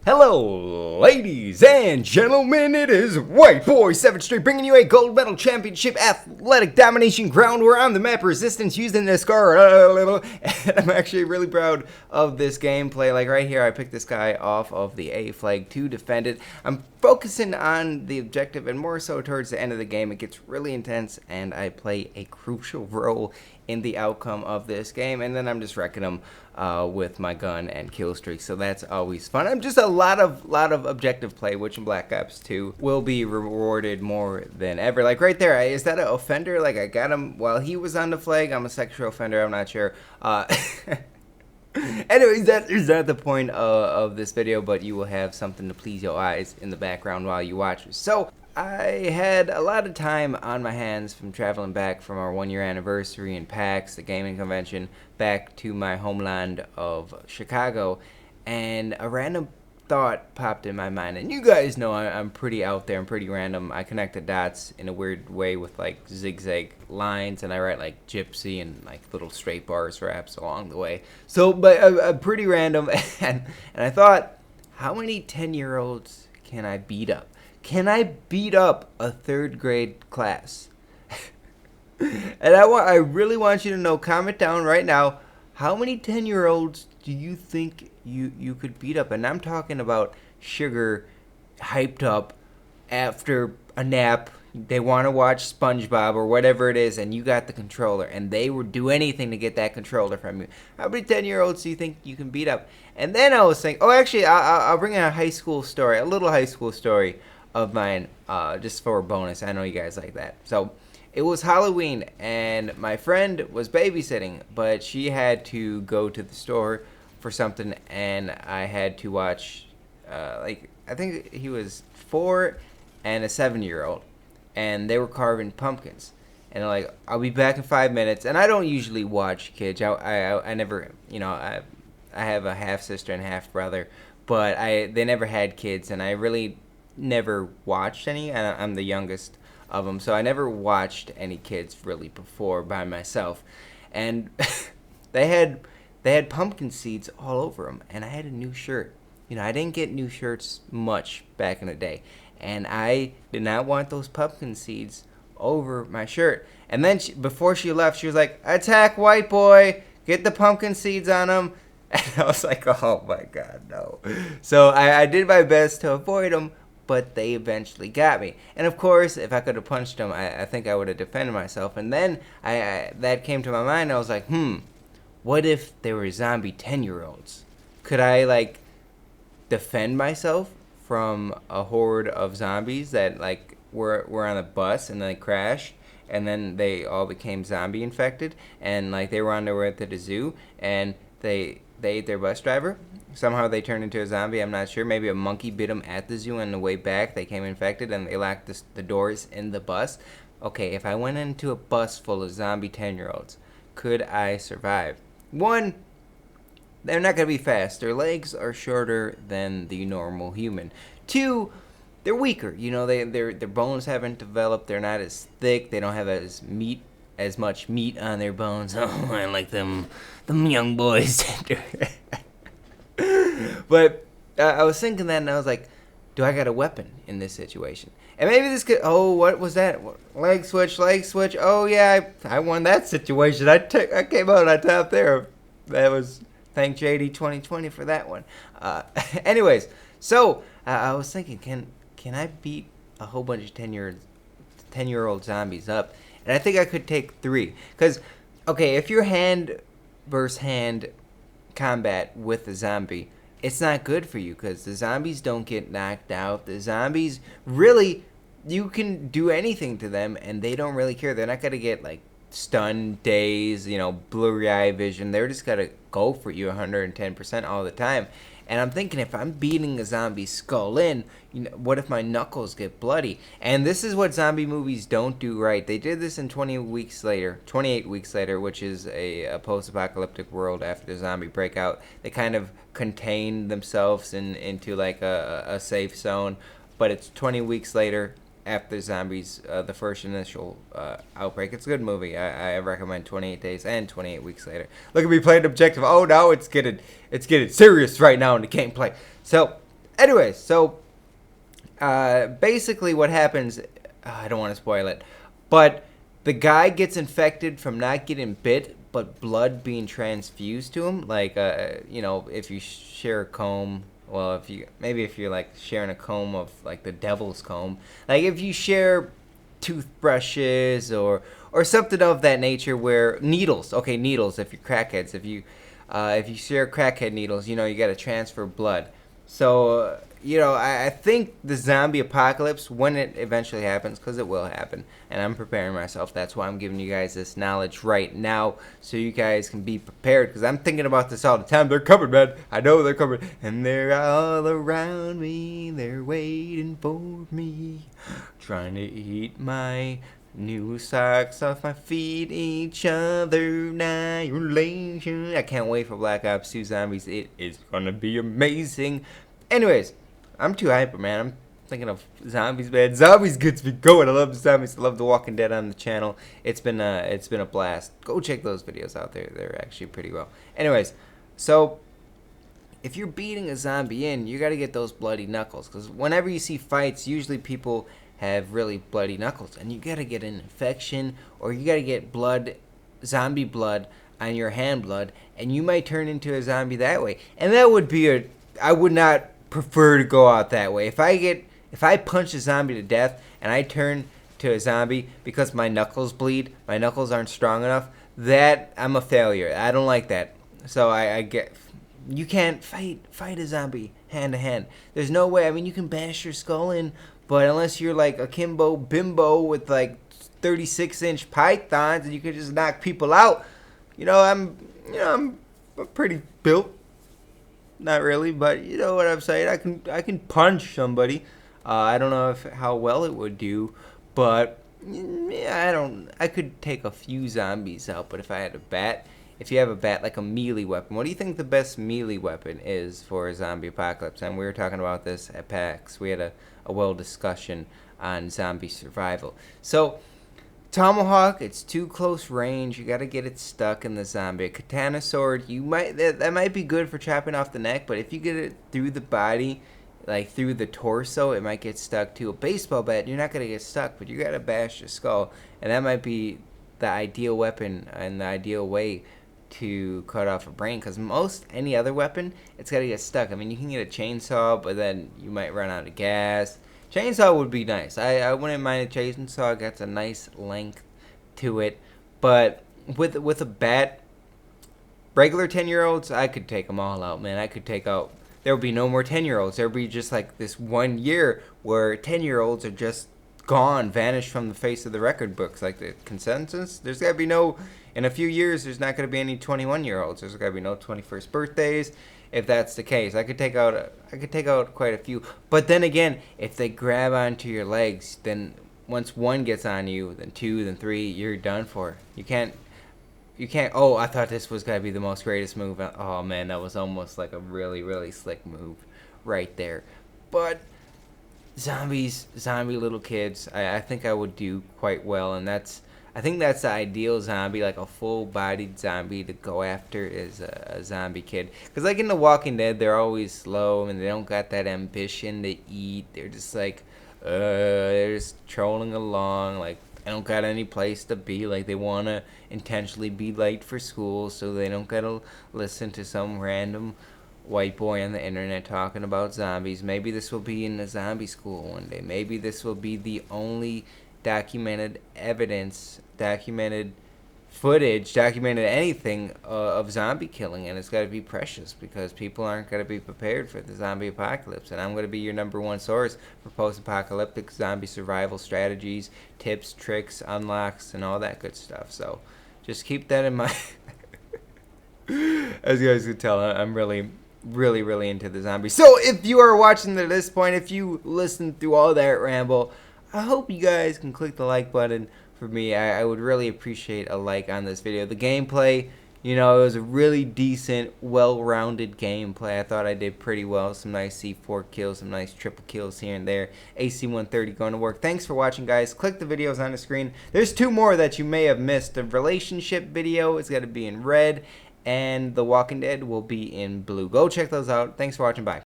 Hello, ladies and gentlemen, it is White Boy 7th Street bringing you a gold medal championship athletic domination ground where on the map Resistance using this car. And I'm actually really proud of this gameplay. Like right here, I picked this guy off of the A flag to defend it. I'm focusing on the objective and more so towards the end of the game. It gets really intense and I play a crucial role in the outcome of this game, and then I'm just wrecking them with my gun and kill streaks, so that's always fun. I'm just a lot of objective play, which in Black Ops 2 will be rewarded more than ever. Like right there, is that an offender? Like I got him while he was on the flag. I'm a sexual offender, I'm not sure. Anyways, that is not the point of this video, but you will have something to please your eyes in the background while you watch. So I had a lot of time on my hands from traveling back from our 1-year anniversary in PAX, the gaming convention, back to my homeland of Chicago, and a random thought popped in my mind. And you guys know I'm pretty out there, I'm pretty random. I connect the dots in a weird way with like zigzag lines, and I write like gypsy and like little straight bars raps along the way. So, but I'm pretty random, and I thought, how many 10-year-olds can I beat up? Can I beat up a 3rd grade class? And I really want you to know, comment down right now, how many 10-year-olds do you think you could beat up? And I'm talking about Sugar, hyped up after a nap. They want to watch SpongeBob or whatever it is, and you got the controller, and they would do anything to get that controller from you. How many 10-year-olds do you think you can beat up? And then I was thinking, oh, actually, I'll bring in a high school story, a little high school story of mine, just for a bonus. I know you guys like that. So it was Halloween and my friend was babysitting, but she had to go to the store for something, and I had to watch like I think he was 4 and a 7-year-old, and they were carving pumpkins, and they're like, I'll be back in 5 minutes. And I don't usually watch kids. I never, you know, I have a half sister and half brother, but they never had kids, and I really never watched any. I'm the youngest of them, so I never watched any kids really before by myself. And they had pumpkin seeds all over them, and I had a new shirt. You know, I didn't get new shirts much back in the day, and I did not want those pumpkin seeds over my shirt. And then before she left, she was like, "Attack, White Boy! Get the pumpkin seeds on him!" And I was like, "Oh my God, no!" So I did my best to avoid them, but they eventually got me. And of course, if I could have punched them, I think I would have defended myself. And then that came to my mind. I was like, what if they were zombie 10-year-olds? Could I like defend myself from a horde of zombies that like were on a bus and they crashed, and then they all became zombie infected, and like they were on their way to the zoo, and they ate their bus driver? Somehow they turned into a zombie, I'm not sure. Maybe a monkey bit them at the zoo, and on the way back they came infected and they locked the doors in the bus. Okay, if I went into a bus full of zombie 10-year-olds, could I survive? 1, they're not going to be fast. Their legs are shorter than the normal human. 2, they're weaker. You know, their bones haven't developed. They're not as thick. They don't have as much meat on their bones. Oh, I like them young boys. But I was thinking that, and I was like, do I got a weapon in this situation? And maybe this could, oh, what was that? Leg switch. Oh, yeah, I won that situation. I came out on top there. That was, thank JD 2020 for that one. Anyways, so I was thinking, can I beat a whole bunch of 10-year-old zombies up? And I think I could take 3. Because, okay, if you're hand versus hand combat with a zombie, it's not good for you, because the zombies don't get knocked out. The zombies, really, you can do anything to them and they don't really care. They're not going to get like stunned, dazed, you know, blurry eye vision. They're just going to go for you 110% all the time. And I'm thinking, if I'm beating a zombie skull in, you know, what if my knuckles get bloody? And this is what zombie movies don't do right. They did this in 28 Weeks Later, which is a post-apocalyptic world after the zombie breakout. They kind of contain themselves into like a safe zone, but it's 20 weeks later after the zombies, the first initial outbreak. It's a good movie. I recommend 28 Days and 28 Weeks Later. Look at me playing objective. Oh, no, it's getting serious right now in the gameplay. So Anyways, so basically what happens, I don't want to spoil it, but the guy gets infected from not getting bit, but blood being transfused to him. Like, if you share a comb, well, if you're like sharing a comb of like the devil's comb, like if you share toothbrushes or something of that nature, where needles, okay, needles, if you're crackheads, if you share crackhead needles, you got to transfer blood. So, I think the zombie apocalypse, when it eventually happens, because it will happen, and I'm preparing myself, that's why I'm giving you guys this knowledge right now, so you guys can be prepared, because I'm thinking about this all the time. They're coming, man. I know they're coming, and they're all around me. They're waiting for me, trying to eat my new socks off my feet, each other annihilation. I can't wait for Black Ops 2 Zombies. It is gonna be amazing. Anyways, I'm too hyper, man. I'm thinking of zombies, man. Zombies gets me going. I love zombies. I love The Walking Dead on the channel. It's been a blast. Go check those videos out there. They're actually pretty well. Anyways, so if you're beating a zombie in, you got to get those bloody knuckles, because whenever you see fights, usually people have really bloody knuckles, and you got to get an infection, or you got to get blood, zombie blood on your hand blood, and you might turn into a zombie that way. And that would be I would not prefer to go out that way. If I punch a zombie to death and I turn to a zombie because my knuckles bleed, my knuckles aren't strong enough, that I'm a failure. I don't like that. So you can't fight a zombie hand to hand. There's no way. I mean, you can bash your skull in, but unless you're like a Kimbo Bimbo with like 36-inch pythons and you can just knock people out, I'm pretty built. Not really, but you know what I'm saying. I can punch somebody. I don't know how well it would do, but yeah, I could take a few zombies out. But if I had a bat, if you have a bat, like a melee weapon, what do you think the best melee weapon is for a zombie apocalypse? And we were talking about this at PAX. We had a well discussion on zombie survival. So Tomahawk, it's too close range. You got to get it stuck in the zombie. A katana sword, that might be good for chopping off the neck, but if you get it through the body, like through the torso, it might get stuck too. A baseball bat, you're not going to get stuck, but you got to bash your skull, and that might be the ideal weapon and the ideal way to cut off a brain, because any other weapon, it's got to get stuck. I mean, you can get a chainsaw, but then you might run out of gas. Chainsaw would be nice. I wouldn't mind a chainsaw. It gets a nice length to it. But with a bat, regular 10-year-olds, I could take them all out, man. I could take out... There would be no more 10-year-olds. There would be just like this 1 year where 10-year-olds are just gone, vanished from the face of the record books. Like the consensus, there's got to be no... In a few years, there's not going to be any 21-year-olds. There's got to be no 21st birthdays. If that's the case, I could take out quite a few. But then again, if they grab onto your legs, then once one gets on you, then two, then three, you're done for. You can't. Oh, I thought this was gonna be the most greatest move. Oh man, that was almost like a really, really slick move, right there. But zombie little kids, I think I would do quite well, and I think that's the ideal zombie, like a full-bodied zombie to go after is a zombie kid. Because like in The Walking Dead, they're always slow and they don't got that ambition to eat. They're just like, they're just trolling along. Like, they don't got any place to be. Like, they want to intentionally be late for school so they don't got to listen to some random white boy on the internet talking about zombies. Maybe this will be in a zombie school one day. Maybe this will be the only documented evidence, documented footage, documented anything of zombie killing, and it's got to be precious because people aren't going to be prepared for the zombie apocalypse. And I'm going to be your #1 source for post-apocalyptic zombie survival strategies, tips, tricks, unlocks, and all that good stuff. So just keep that in mind. As you guys can tell, I'm really into the zombies. So if you are watching to this point, if you listened through all that ramble, I hope you guys can click the like button for me. I would really appreciate a like on this video. The gameplay, it was a really decent, well-rounded gameplay. I thought I did pretty well. Some nice C4 kills, some nice triple kills here and there. AC-130 going to work. Thanks for watching, guys. Click the videos on the screen. There's 2 more that you may have missed. The relationship video is going to be in red, and The Walking Dead will be in blue. Go check those out. Thanks for watching. Bye.